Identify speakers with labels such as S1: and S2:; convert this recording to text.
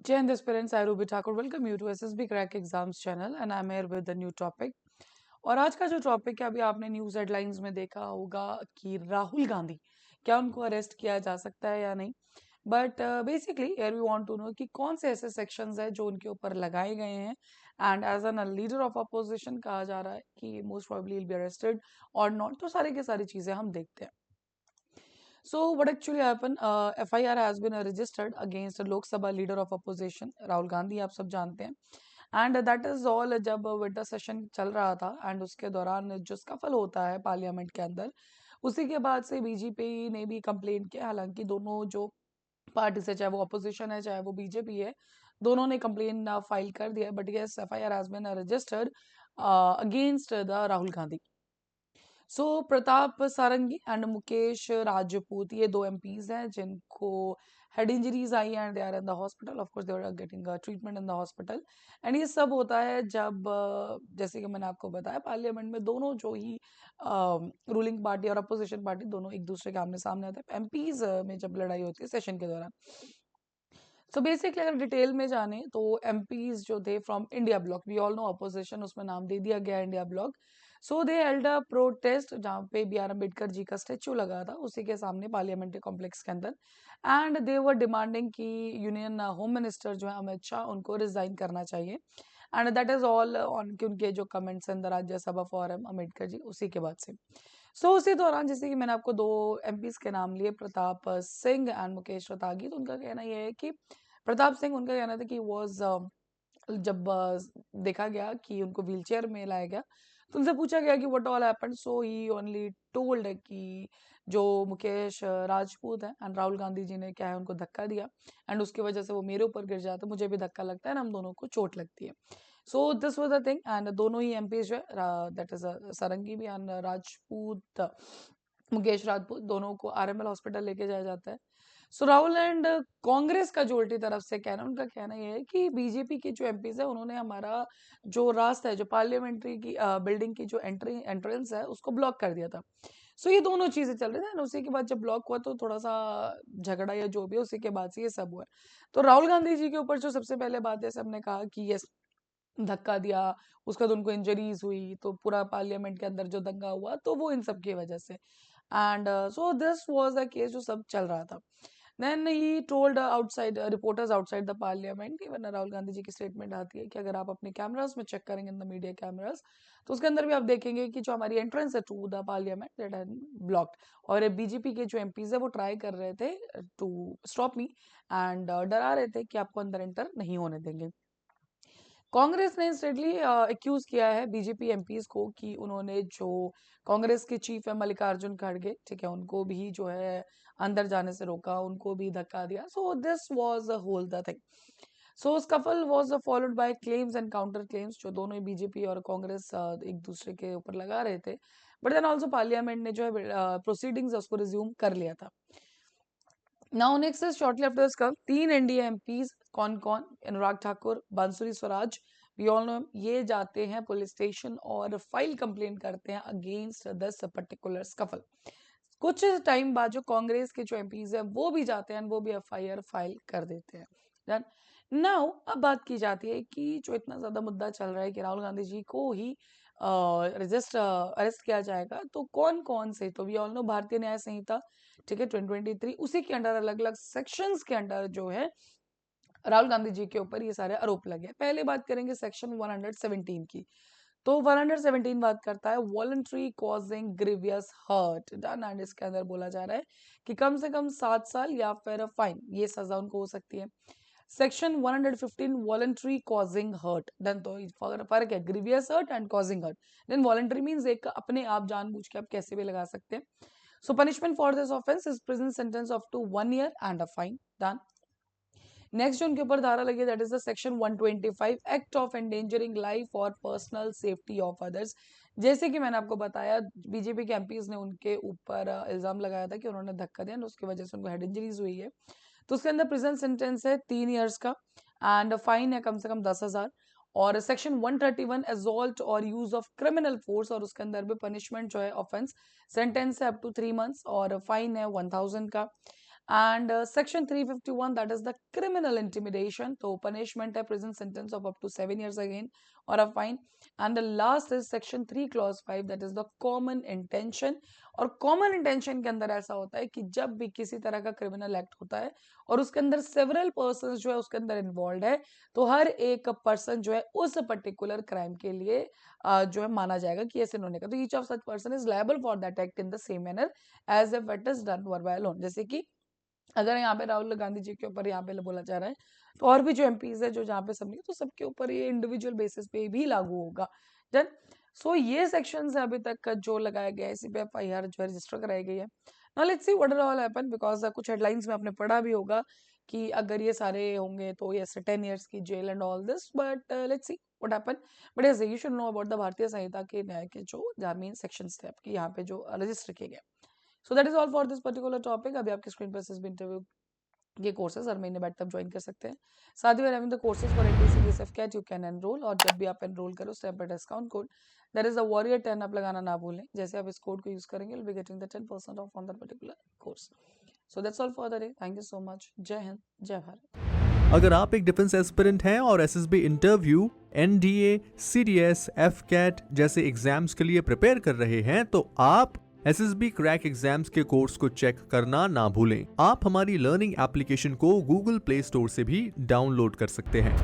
S1: Jai Hind aspirants, I Ruby Thakur welcome you to SSB Crack Exams channel and I'm here with a new topic. और आज का जो topic है अभी आपने न्यूज हेडलाइंस में देखा होगा कि राहुल गांधी क्या उनको अरेस्ट किया जा सकता है या नहीं but basically here we want to know कि कौन से ऐसे सेक्शंस है जो उनके ऊपर लगाए गए हैं and as an leader of opposition कहा जा रहा है कि most probably will be arrested और नॉट तो सारी की सारी चीजें हम देखते हैं. So what actually happened? FIR has been registered against Lok Sabha leader of opposition Rahul Gandhi आप सब जानते हैं एंड दैट इज ऑल जब विंटर सेशन चल रहा था एंड उसके दौरान जो स्कफल होता है पार्लियामेंट के अंदर उसी के बाद से बीजेपी ने भी कंप्लेन किया. हालांकि दोनों जो पार्टी से चाहे वो अपोजिशन है चाहे वो बीजेपी है दोनों ने कंप्लेन फाइल कर दिया but yes FIR has been registered against the Rahul Gandhi. So Pratap Sarangi and Mukesh Rajput ये दो एमपीज हैं जिनको हेड इंजरीज आई and they are in the hospital. Of course they are getting treatment in the hospital and ये सब होता है जब जैसे कि मैंने आपको बताया पार्लियामेंट में दोनों जो ही रूलिंग पार्टी और अपोजिशन पार्टी दोनों एक दूसरे के आमने सामने आते हैं एमपीज में जब लड़ाई होती है सेशन के दौरान. सो बेसिकली अगर डिटेल में जाने तो एमपीज जो थे from India block we all know opposition उसमें नाम दे दिया गया India block. So they held a protest जहाँ पे BR अम्बेडकर जी का स्टेच्यू लगा था उसी के सामने पार्लियामेंट्री कॉम्प्लेक्स के अंदर एंड दे वर डिमांडिंग कि यूनियन होम मिनिस्टर जो है अमित शाह उनको रिजाइन करना चाहिए and that is all on कि उनके जो comments in the Rajya Sabha forum Ambedkar ji उसी के बाद से. सो उसी दौरान जैसे कि मैंने आपको दो एमपीज के नाम लिए प्रताप सिंह एंड मुकेश रतागी तो उनका कहना यह है कि प्रताप सिंह उनका कहना था कि वॉज जब देखा गया कि उनको व्हीलचेयर में लाया गया तो उनसे पूछा गया कि what all happened so he only told कि जो मुकेश राजपूत है एंड राहुल गांधी जी ने क्या है उनको धक्का दिया एंड उसकी वजह से वो मेरे ऊपर गिर जाता है मुझे भी धक्का लगता है ना हम दोनों को चोट लगती है. सो this was the thing and दोनों ही एमपी जो है दैट इज सारंगी भी एंड राजपूत मुकेश राजपूत दोनों को RML हॉस्पिटल लेके जाया जाता है. सो राहुल एंड कांग्रेस का जो उल्टी तरफ से कहना उनका कहना यह है कि बीजेपी के जो एमपीज है उन्होंने हमारा जो रास्ता है जो पार्लियामेंट्री की बिल्डिंग की जो एंट्रेंस है उसको ब्लॉक कर दिया था. सो ये दोनों चीजें चल रही थी उसी के बाद जब ब्लॉक हुआ तो थोड़ा सा झगड़ा या जो भी है उसी के बाद से ये सब हुआ. तो राहुल गांधी जी के ऊपर जो सबसे पहले बात है सबने कहा कि यस धक्का दिया उसका तो उनको इंजरीज हुई तो पूरा पार्लियामेंट के अंदर जो दंगा हुआ तो वो इन सब की वजह से and so this was a case जो सब चल रहा था. Then he told outside reporters outside the parliament even Rahul Gandhi ji की स्टेटमेंट आती है कि अगर आप अपने कैमरास में चेक करेंगे इन द मीडिया कैमरास तो उसके अंदर भी आप देखेंगे कि जो हमारी एंट्रेंस है to the parliament that had blocked और बीजेपी के जो एमपीज है वो ट्राई कर रहे थे टू स्टॉप मी एंड डरा रहे थे कि आपको अंदर एंटर नहीं होने देंगे. कांग्रेस ने इंस्टेंटली एक्यूज किया है बीजेपी एमपीज को कि उन्होंने जो कांग्रेस के चीफ है मल्लिकार्जुन खड़गे ठीक है उनको भी जो है अंदर जाने से रोका उनको भी धक्का दिया. So this was a whole the thing. So scuffle was followed by claims and counter claims जो दोनों ही बीजेपी और कांग्रेस एक दूसरे के ऊपर लगा रहे थे बट देन ऑल्सो पार्लियामेंट ने जो है प्रोसीडिंग्स उसको रिज्यूम कर लिया था. Now next is shortly after this come तीन एनडीए एमपीज कौन कौन अनुराग ठाकुर बांसुरी स्वराज वी ऑल नो ये जाते हैं पुलिस स्टेशन और फाइल कंप्लेन करते हैं अगेंस्ट दिस पर्टिकुलर स्कफल. कुछ टाइम बाद जो कांग्रेस के जो एमपीज हैं वो भी जाते हैं वो भी FIR फाइल कर देते हैं. डन. नाउ अब बात की जाती है कि जो इतना ज्यादा मुद्दा चल रहा है कि राहुल गांधी जी को ही अरेस्ट किया जाएगा तो कौन कौन से तो वी ऑल नो भारतीय न्याय संहिता ठीक है 2023 उसी के अंडर अलग अलग सेक्शंस के अंडर जो है राहुल गांधी जी के ऊपर ये सारे आरोप लगे. पहले बात करेंगे सेक्शन 117 की. तो 117 बात करता है voluntary causing grievous hurt done and इसके अंदर बोला जा रहा है कि कम से कम 7 साल या फिर फाइन ये सजा उनको हो सकती है. Section 115 voluntary causing hurt done तो फर्क है grievous hurt and causing hurt. Then voluntary means एक अपने आप जानबूझ के आप कैसे भी लगा सकते हैं. So punishment for this offence is prison sentence of to 1 year and a fine. Done. Next जो उनके ऊपर धारा लगी that is the section 125 act of endangering life और पर्सनल सेफ्टी ऑफ अदर्स. जैसे कि मैंने आपको बताया बीजेपी के एमपीज ने उनके ऊपर इल्जाम लगाया था कि उन्होंने धक्का दिया उसकी वजह से उनको हेड इंजरीज हुई है. तो उसके अंदर प्रिजन सेंटेंस है 3 years का एंड फाइन है कम से कम 10,000. और सेक्शन 131 असॉल्ट और यूज ऑफ क्रिमिनल फोर्स और उसके अंदर भी पनिशमेंट जो है ऑफेंस सेंटेंस है अप टू 3 months और फाइन है 1,000 का. And section 351 that is the criminal intimidation, तो पनिशमेंट है prison sentence of up to 7 years again और a fine. And the last is section 3 clause 5 that is the common intention. और common intention के अंदर ऐसा होता है कि जब भी किसी तरह का क्रिमिनल एक्ट होता है और उसके अंदर सेवरल पर्सन जो है उसके अंदर इन्वॉल्व है, तो हर एक पर्सन जो है उस पर्टिकुलर क्राइम के लिए जो है माना जाएगा कि ऐसे इन्होंने कहा, तो each of such person is liable for that act in the same manner as if it is done by alone. जैसे कि अगर यहाँ पे राहुल गांधी जी के ऊपर यहाँ पे बोला जा रहा है, तो और भी जो एमपीज है जो जहाँ पे सब नहीं, तो सबके ऊपर ये इंडिविजुअल बेसिस पे भी लागू होगा। डन। सो ये सेक्शंस है अभी तक जो लगाया गया है, इसी पे एफआईआर जो है रजिस्टर कराई गई है। Now let's see what all happen, because कुछ हेडलाइंस में आपने पढ़ा भी होगा कि अगर ये सारे होंगे तो ये 10 years की जेल and all this, but let's see what happen. But yes, you should know about the Bharatiya Sanhita के न्याय के जो मेन सेक्शंस थे आपके यहाँ पे जो रजिस्टर किए गए। So that is all for this particular topic. अभी आपकी स्क्रीन पर एसएसबी इंटरव्यू ये कोर्सेज हर महीने बैठ तब ज्वाइन कर सकते हैं। साथ ही having the courses for N T C D S F CAT you can enrol, और जब भी आप एनरोल करो उस टाइम पर discount code that is the warrior 10 आप लगाना ना भूलें। जैसे आप इस कोड को यूज करेंगे will be getting the 10% of on that particular course. So that's all for the day. Thank you so much. जय हिंद, जय भारत।
S2: अगर आप एक डिफेंस एस्पिरेंट हैं और SSB interview, NDA, CDS, AFCAT जैसे एग्जाम्स के लिए प्रिपेयर कर रहे हैं, तो आप एसएसबी क्रैक एग्जाम्स के कोर्स को चेक करना ना भूलें। आप हमारी लर्निंग एप्लीकेशन को गूगल प्ले स्टोर से भी डाउनलोड कर सकते हैं।